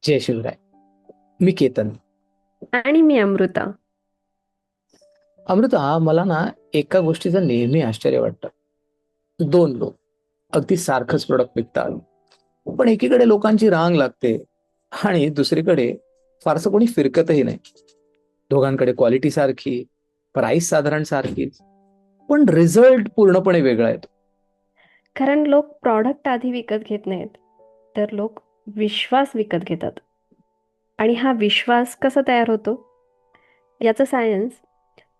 जय शिवराय. मी केतन. आणि मी अमृता. अमृता, मला ना एका गोष्टीचं नेहमी आश्चर्य वाटतं. दोन लोक अगदी सारखंच प्रोडक्ट विकतात, पण एकीकडे लोकांची रांग लागते आणि दुसरीकडे फारसं कोणी फिरकतही नाही. दोघांकडे क्वालिटी सारखी, प्राइस साधारण सारखीच, पण रिझल्ट पूर्णपणे वेगळा येतो. कारण लोक प्रॉडक्ट आधी विकत घेत नाहीत, तर लोक विश्वास विकत घेतात. आणि हा विश्वास कसा तयार होतो याचं सायन्स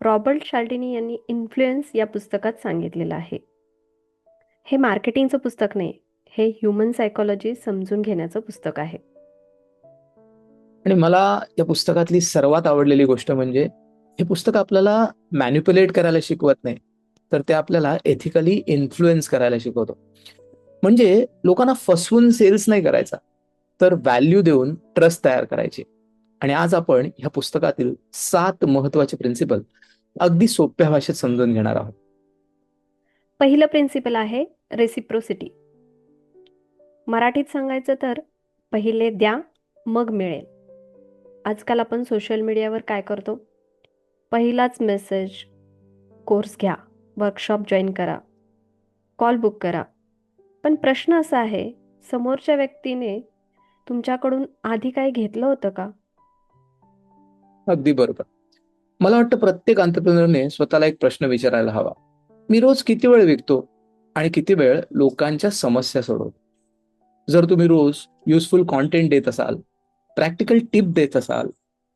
रॉबर्ट शाल्डिनी यांनी इन्फ्लुएन्स या पुस्तकात सांगितलेलं आहे. हे मार्केटिंगचं पुस्तक नाही, हे ह्युमन सायकोलॉजी समजून घेण्याचं पुस्तक आहे. आणि मला या पुस्तकातली सर्वात आवडलेली गोष्ट म्हणजे हे पुस्तक आपल्याला मॅन्युप्युलेट करायला शिकवत नाही, तर ते आपल्याला एथिकली इन्फ्लुएन्स करायला शिकवतो. म्हणजे लोकांना फसवून सेल्स नाही करायचा, तर व्हॅल्यू देऊन ट्रस्ट तयार करायची. आणि आज आपण ह्या पुस्तकातील 7 महत्वाचे प्रिन्सिपल अगदी सोप्या भाषेत समजून घेणार आहोत. पहिलं प्रिन्सिपल आहे रेसिप्रोसिटी. मराठीत सांगायचं तर पहिले द्या, मग मिळेल. आजकाल आपण सोशल मीडियावर काय करतो? पहिलाच मेसेज, कोर्स घ्या, वर्कशॉप जॉईन करा, कॉल बुक करा. पण प्रश्न असा आहे, समोरच्या व्यक्तीने तुमच्याकडून आधी काही घेतलं होतं का? अगदी बरोबर. मला वाटतं प्रत्येक अंतरप्रिनरने स्वतःला एक प्रश्न विचारायला हवा. मी रोज किती वेळ विकतो आणि किती वेळ लोकांच्या समस्या सोडवतो? जर तुम्ही रोज युजफुल कॉन्टेंट देत असाल, प्रॅक्टिकल टिप देत असाल,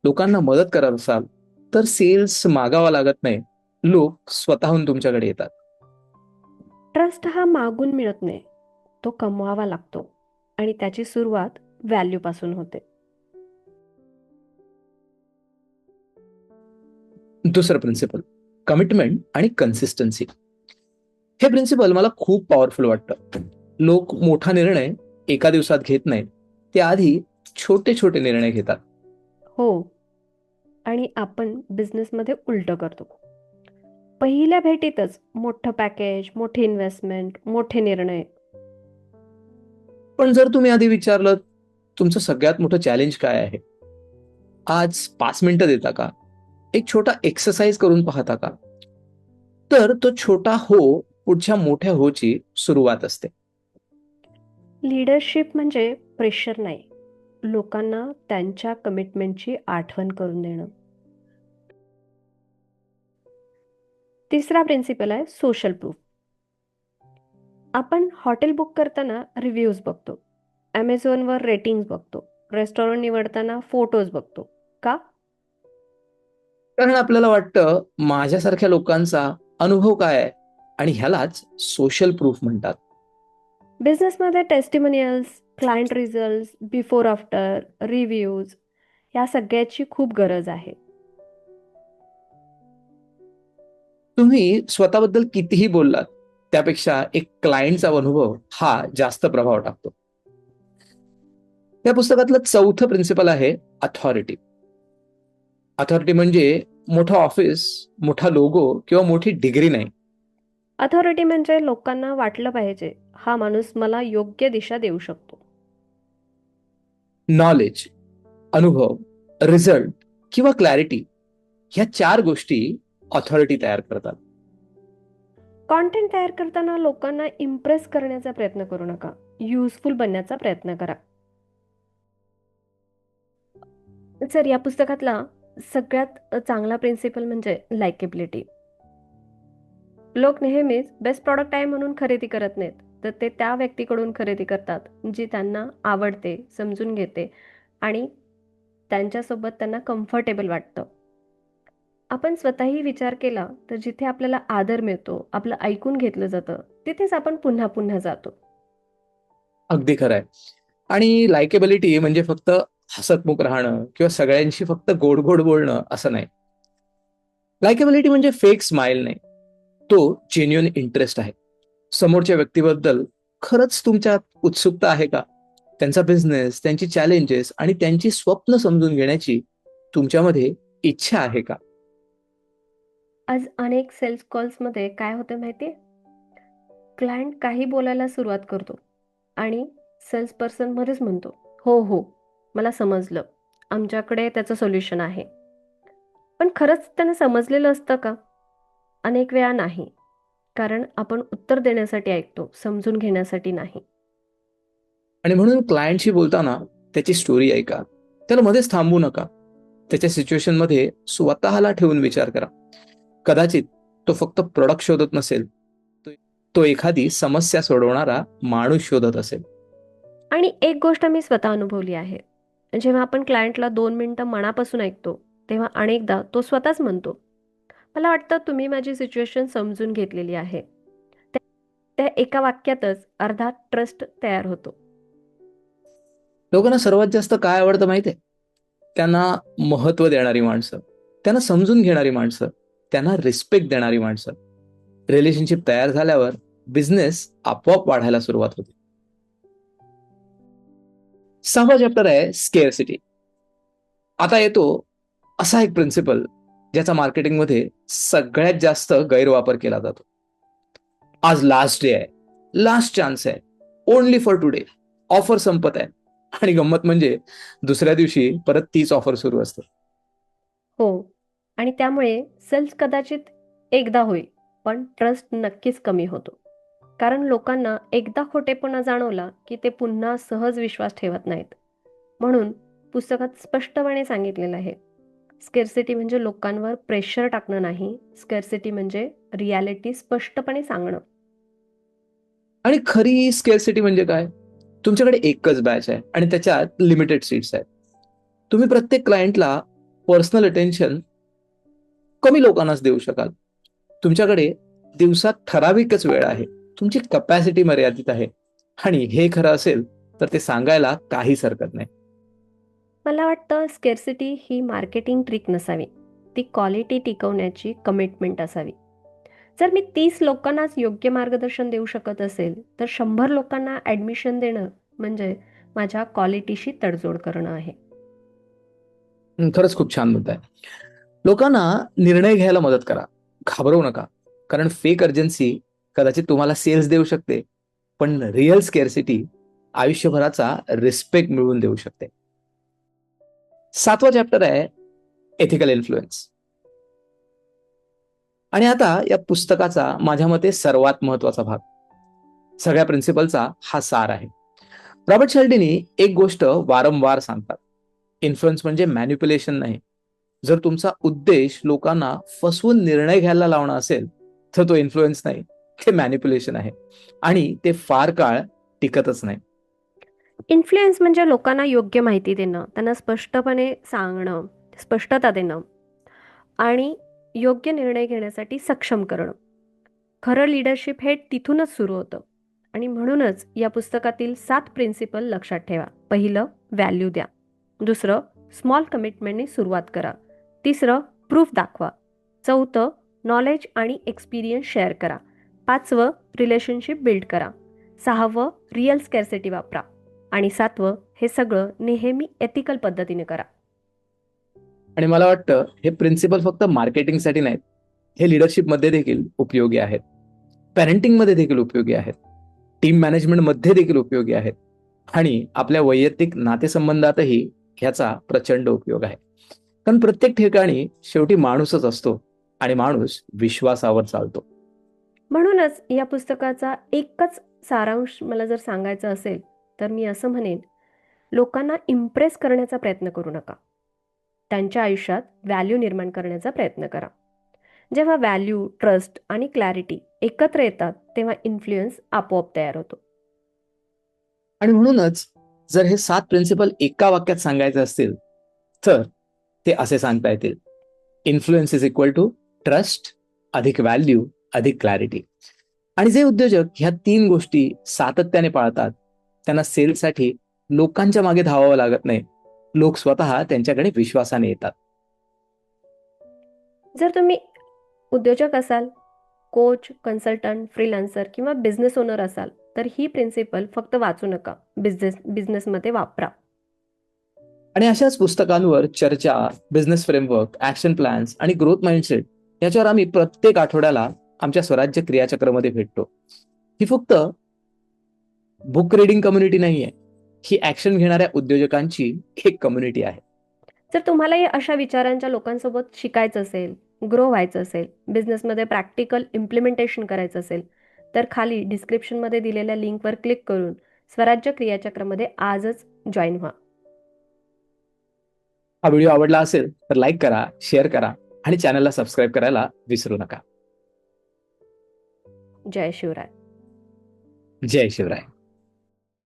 लोकांना मदत करत असाल, तर सेल्स मागावा लागत नाही. लोक स्वतःहून तुमच्याकडे येतात. ट्रस्ट हा मागून मिळत नाही, तो कमवावा लागतो. आणि त्याची सुरुवात व्हॅल्यूपासून होते. दुसरं प्रिन्सिपल, कमिटमेंट आणि कन्सिस्टन्सी. हे प्रिन्सिपल मला खूप पॉवरफुल वाटतं. लोक मोठा निर्णय एका दिवसात घेत नाहीत, ते आधी छोटे छोटे निर्णय घेतात. हो. आणि आपण बिझनेसमध्ये उलटं करतो. पहिल्या भेटीतच मोठं पॅकेज, मोठी इन्व्हेस्टमेंट, मोठे निर्णय. पण जर तुम्ही आधी विचारलं, तुमचं सगळ्यात मोठं चॅलेंज काय आहे, आज 5 मिनिटं देता का, एक छोटा एक्सरसाइज करून पाहता का, तर तो छोटा हो पुढच्या मोठ्या होची सुरुवात असते. लीडरशिप म्हणजे प्रेशर नाही, लोकांना त्यांच्या कमिटमेंटची आठवण करून देणं. तिसरा प्रिन्सिपल आहे सोशल प्रूफ. आपण हॉटेल बुक करताना रिव्ह्यूज बघतो, ॲमेझॉनवर रेटिंग्ज बघतो, रेस्टॉरंट निवडताना फोटोज बघतो. का? कारण आपल्याला वाटतं माझ्यासारख्या लोकांचा अनुभव काय आहे, आणि ह्यालाच सोशल प्रूफ म्हणतात. बिझनेसमध्ये testimonials, client results, before after, reviews या सगळ्याची खूप गरज आहे. तुम्ही स्वतःबद्दल कितीही बोललात, त्यापेक्षा एक क्लायंटचा अनुभव हा जास्त प्रभाव टाकतो. त्या पुस्तकातलं चौथं प्रिन्सिपल आहे अथॉरिटी. अथॉरिटी म्हणजे मोठं ऑफिस, मोठा लोगो किंवा मोठी डिग्री नाही. अथॉरिटी म्हणजे लोकांना वाटलं पाहिजे, हा माणूस मला योग्य दिशा देऊ शकतो. नॉलेज, अनुभव, रिझल्ट किंवा क्लॅरिटी, ह्या 4 गोष्टी ऑथॉरिटी तयार करतात. कॉन्टेंट तयार करताना लोकांना इम्प्रेस करण्याचा प्रयत्न करू नका, युजफुल बनण्याचा प्रयत्न करा. सर, या पुस्तकातला सगळ्यात चांगला प्रिन्सिपल म्हणजे लायकेबिलिटी. लोक नेहमीच बेस्ट प्रॉडक्ट आहे म्हणून खरेदी करत नाहीत, तर ते त्या व्यक्तीकडून खरेदी करतात जी त्यांना आवडते, समजून घेते आणि त्यांच्यासोबत त्यांना कम्फर्टेबल वाटतं. आपण स्वतःही विचार केला तर जिथे आपल्याला आदर मिळतो, आपलं ऐकून घेतलं जातं, तिथेच आपण पुन्हा पुन्हा जातो. अगदी खरंय. आणि लायकेबिलिटी म्हणजे फक्त हसतमुख राहणं किंवा सगळ्यांशी फक्त गोड गोड बोलणं असं नाही. लायकेबिलिटी म्हणजे फेक स्माइल नाही, तो जेन्युइन इंटरेस्ट आहे. समोरच्या व्यक्तीबद्दल खरंच तुमच्यात उत्सुकता आहे का? त्यांचा बिझनेस, त्यांची चॅलेंजेस आणि त्यांची स्वप्न समजून घेण्याची तुमच्यामध्ये इच्छा आहे का? आज अनेक सेल्स कॉल्समध्ये काय होतं माहितीये? क्लायंट काही बोलायला सुरुवात करतो आणि सेल्स पर्सन मध्येच म्हणतो, हो हो. मला समजलं, आमच्याकडे त्याचं सोल्युशन आहे. पण खरंच त्यांना समजलेलं असतं का? अनेक वेळा नाही. कारण आपण उत्तर देण्यासाठी ऐकतो, समजून घेण्यासाठी नाही. आणि म्हणून क्लायंटशी बोलताना त्याची स्टोरी ऐका, त्याला मध्येच थांबवू नका. त्याच्या सिच्युएशन मध्ये स्वतःला ठेवून विचार करा. कदाचित तो फक्त प्रोडक्ट शोधत नसेल, तो एखादी समस्या सोडवणारा माणूस शोधत असेल. आणि एक गोष्ट मी स्वतः अनुभवली आहे. जेव्हा आपण क्लायंटला 2 मिनिटं मनापासून ऐकतो, तेव्हा अनेकदा तो स्वतःच म्हणतो, मला वाटतं तुम्ही माझी सिच्युएशन समजून घेतलेली आहे. त्या त्या एका वाक्यातच अर्धा ट्रस्ट तयार होतो. लोकांना सर्वात जास्त काय आवडतं माहितीये? त्यांना महत्व देणारी माणसं, त्यांना समजून घेणारी माणसं, त्यांना रिस्पेक्ट देणारी माणसं. रिलेशनशिप तयार झाल्यावर बिझनेस आपोआप वाढायला सुरुवात होते. 6वा चॅप्टर आहे स्केअरसिटी. आता येतो असा एक प्रिन्सिपल ज्याचा मार्केटिंगमध्ये सगळ्यात जास्त गैरवापर केला जातो. आज लास्ट डे आहे, लास्ट चान्स आहे, ओनली फॉर टुडे, ऑफर संपत आहे. आणि गंमत म्हणजे दुसऱ्या दिवशी परत तीच ऑफर सुरू असते. हो. आणि त्यामुळे सेल्स कदाचित एकदा होईल, पण ट्रस्ट नक्कीच कमी होतो. कारण लोकांना एकदा खोटेपणा जाणवला, की ते पुन्हा सहज विश्वास ठेवत नाहीत. म्हणून पुस्तकात स्पष्टपणे सांगितलेलं आहे, स्केर्सिटी म्हणजे लोकांवर प्रेशर टाकणं नाही, स्केर्सिटी म्हणजे रियालिटी स्पष्टपणे सांगणं. आणि खरी स्केअरसिटी म्हणजे काय? तुमच्याकडे एकच बॅच आहे आणि त्याच्यात लिमिटेड सीट्स आहेत. तुम्ही प्रत्येक क्लायंटला पर्सनल अटेन्शन कमी लोकांनाच देऊ शकाल. तुमच्याकडे दिवसात ठराविकच वेळ आहे, तुमची कपॅसिटी मर्यादित आहे. आणि हे खरं असेल तर ते सांगायला काहीच हरकत नाही. मला वाटतं स्केर्सिटी ही मार्केटिंग ट्रिक नसावी, ती क्वालिटी टिकवण्याची कमिटमेंट असावी. जर मी 30 लोकांनाच योग्य मार्गदर्शन देऊ शकत असेल, तर 100 लोकांना ॲडमिशन देणं म्हणजे माझ्या क्वालिटीशी तडजोड करणं आहे. खरंच खूप छान मुद्दा आहे. लोकांना निर्णय घ्यायला मदत करा, घाबरवू नका. कारण फेक अर्जन्सी कदाचित तुम्हाला सेल्स देऊ शकते, पण रिअल स्केअरसिटी आयुष्यभराचा रिस्पेक्ट मिळवून देऊ शकते. 7वा चॅप्टर आहे एथिकल इन्फ्लुएन्स. आणि आता या पुस्तकाचा माझ्या मते सर्वात महत्वाचा भाग, सगळ्या प्रिन्सिपलचा हा सार आहे. रॉबर्ट शल्डिनी एक गोष्ट वारंवार सांगतात, इन्फ्लुएन्स म्हणजे मॅन्युप्युलेशन नाही. जर तुमचा उद्देश लोकांना फसवून निर्णय घ्यायला लावणं असेल तर तो इन्फ्लुएन्स नाही, ते मॅन्युप्युलेशन आहे. आणि ते फार काळ टिकतच नाही. इन्फ्लुएन्स म्हणजे लोकांना योग्य माहिती देणं, त्यांना स्पष्टपणे सांगणं, स्पष्टता देणं आणि योग्य निर्णय घेण्यासाठी सक्षम करणं. खरं लीडरशिप हे तिथूनच सुरू होतं. आणि म्हणूनच या पुस्तकातील 7 प्रिन्सिपल लक्षात ठेवा. पहिलं, व्हॅल्यू द्या. दुसरं, स्मॉल कमिटमेंटने सुरुवात करा. तिसरं, प्रूफ दाखवा. चौथं, नॉलेज आणि एक्सपिरियन्स शेअर करा. 5वं, रिलेशनशिप बिल्ड करा. 6वं, रिअल स्कॅर्सिटी वापरा. आणि 7वं, हे सगळं नेहमी एथिकल पद्धतीने करा. आणि मला वाटतं हे प्रिन्सिपल फक्त मार्केटिंगसाठी नाहीत, हे लिडरशिपमध्ये देखील उपयोगी आहेत, पॅरेंटिंगमध्ये देखील उपयोगी आहेत, टीम मॅनेजमेंटमध्ये देखील उपयोगी आहेत आणि आपल्या वैयक्तिक नातेसंबंधातही ह्याचा प्रचंड उपयोग आहे. कारण प्रत्येक ठिकाणी शेवटी माणूसच असतो आणि माणूस विश्वासावर चालतो. म्हणूनच या पुस्तकाचा एकच सारांश मला जर सांगायचा असेल, तर मी असं म्हणेन, लोकांना इम्प्रेस करण्याचा प्रयत्न करू नका. त्यांच्या आयुष्यात व्हॅल्यू निर्माण करण्याचा प्रयत्न करा. जेव्हा व्हॅल्यू, ट्रस्ट आणि क्लॅरिटी एकत्र येतात, तेव्हा इन्फ्लुएन्स आपोआप तयार होतो. आणि म्हणूनच जर हे 7 प्रिन्सिपल एका वाक्यात सांगायचे असतील तर ते असे सांगता येतील: influence is equal to trust अधिक व्हॅल्यू अधिक क्लॅरिटी. आणि जे उद्योजक ह्या 3 गोष्टी सातत्याने पाळतात त्यांना सेल्ससाठी लोकांच्या मागे धावावं लागत नाही, लोक स्वतः त्यांच्याकडे विश्वासाने येतात. जर तुम्ही उद्योजक असाल, कोच, कन्सल्टंट, फ्रीलान्सर किंवा बिझनेस ओनर असाल, तर ही प्रिन्सिपल फक्त वाचू नका, बिझनेसमध्ये वापरा. आणि अशाच पुस्तकांवर चर्चा, बिझनेस फ्रेमवर्क, ऍक्शन प्लॅन्स आणि ग्रोथ माइंडसेट याच्यावर आम्ही प्रत्येक आठवड्याला आमच्या स्वराज्य क्रियाचक्रमध्ये भेटतो. ही फक्त बुक रीडिंग कम्युनिटी नाहीये, ही ऍक्शन घेणाऱ्या उद्योजकांची एक कम्युनिटी आहे. जर तुम्हालाही अशा विचारांच्या लोकांसोबत शिकायचं असेल, ग्रो व्हायचं असेल, बिझनेसमध्ये प्रॅक्टिकल इम्प्लिमेंटेशन करायचं असेल, तर खाली डिस्क्रिप्शनमध्ये दिलेल्या लिंकवर क्लिक करून स्वराज्य क्रियाचक्रमध्ये आजच जॉईन व्हा. हा व्हिडिओ आवडला असेल तर लाईक करा, शेअर करा आणि चॅनलला सबस्क्राईब करायला विसरू नका. जय शिवराय. जय शिवराय.